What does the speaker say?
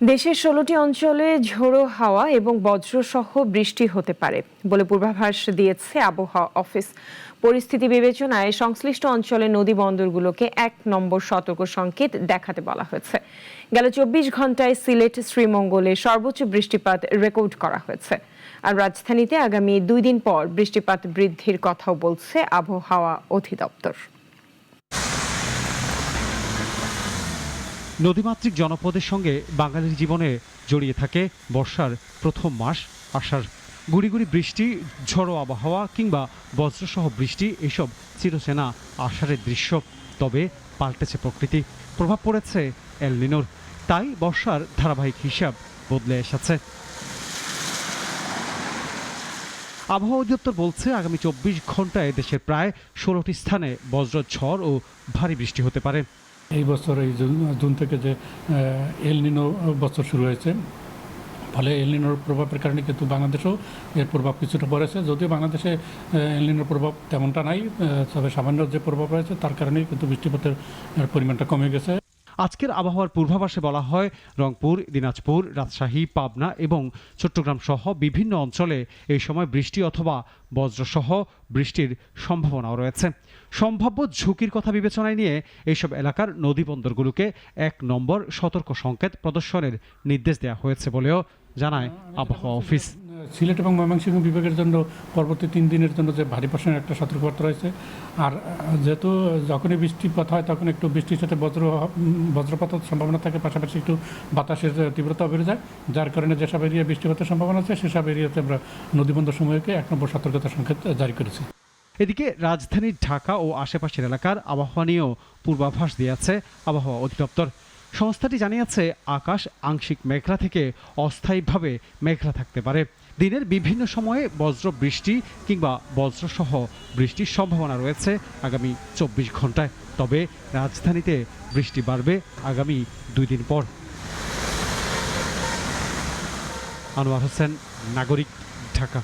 দেশের ১৬টি অঞ্চলে ঝোড়ো হাওয়া এবং বজ্রসহ বৃষ্টি হতে পারে বলে পূর্বাভাস দিয়েছে আবহাওয়া অফিস। পরিস্থিতি বিবেচনায় সংশ্লিষ্ট অঞ্চলের নদী বন্দরগুলোকে ১ নম্বর সতর্ক সংকেত দেখাতে বলা হয়েছে। গেল ২৪ ঘন্টায় সিলেট, শ্রীমঙ্গলে সর্বোচ্চ বৃষ্টিপাত রেকর্ড করা হয়েছে। আর রাজধানীতে আগামী ২ দিন পর বৃষ্টিপাত বৃদ্ধির কথাও বলছে আবহাওয়া অধিদপ্তর। নদীমাতৃক জনপদের সঙ্গে বাঙালির জীবনে জড়িয়ে থাকে বর্ষার প্রথম মাস আষাঢ়। গুড়ি গুড়ি বৃষ্টি, ঝড়ো আবহাওয়া কিংবা বজ্রসহ বৃষ্টি এসব চিরচেনা আষাঢ়ের দৃশ্য। তবে পাল্টেছে প্রকৃতি, প্রভাব পড়েছে এল নিনোর। তাই বর্ষার ধারাবাহিক হিসাব বদলে এসেছে। আবহাওয়া অধিদপ্তর বলছে আগামী ২৪ ঘন্টায় দেশের প্রায় ১৬টি স্থানে বজ্রঝড় ও ভারী বৃষ্টি হতে পারে। এই বছর এই জুন থেকে যে এল নিনো বছর শুরু হয়েছে, ফলে এল নিনোর প্রভাবের কারণে কিন্তু বাংলাদেশেও এর প্রভাব কিছুটা পড়েছে। যদিও বাংলাদেশে এল নিনোর প্রভাব তেমনটা নাই, তবে সামান্য যে প্রভাব রয়েছে তার কারণেই কিন্তু বৃষ্টিপাতের পরিমাণটা কমে গেছে। আজকের আবহাওয়ার পূর্বাভাসে বলা হয়, রংপুর, দিনাজপুর, রাজশাহী, পাবনা এবং চট্টগ্রাম সহ বিভিন্ন অঞ্চলে এই সময় বৃষ্টি অথবা বজ্রসহ বৃষ্টির সম্ভাবনাও রয়েছে। সম্ভাব্য ঝুঁকির কথা বিবেচনায় নিয়ে এইসব এলাকার নদী বন্দরগুলোকে ১ নম্বর সতর্ক সংকেত প্রদর্শনের নির্দেশ দেওয়া হয়েছে বলেও জানায় আবহাওয়া অফিস। সিলেট এবং ময়মনসিংহ বিভাগের জন্য পরবর্তী ৩ দিনের জন্য যে ভারী বর্ষণের একটা সতর্কবার্তা রয়েছে। আর যেহেতু যখনই বৃষ্টিপাত হয় তখন একটু বৃষ্টির সাথে বজ্রপাতের সম্ভাবনা থাকে, পাশাপাশি একটু বাতাসের তীব্রতা বেড়ে যায়, যার কারণে যেসব এরিয়া বৃষ্টিপাতের সম্ভাবনা আছে সেসব এরিয়াতে আমরা নদীবন্দর সমূহকে ১ নম্বর সতর্কতা সংকেত জারি করেছি। এদিকে রাজধানীর ঢাকা ও আশেপাশের এলাকার আবহাওয়া নিয়েও পূর্বাভাস দিয়েছে আবহাওয়া অধিদপ্তর। সংস্থাটি জানিয়েছে আকাশ আংশিক মেঘলা থেকে অস্থায়ীভাবে মেঘলা থাকতে পারে। দিনের বিভিন্ন সময়ে বজ্র বৃষ্টি কিংবা বজ্রসহ বৃষ্টির সম্ভাবনা রয়েছে আগামী ২৪ ঘন্টায়। তবে রাজধানীতে বৃষ্টি বাড়বে আগামী ২ দিন পর। আনোয়ার হোসেন, নাগরিক, ঢাকা।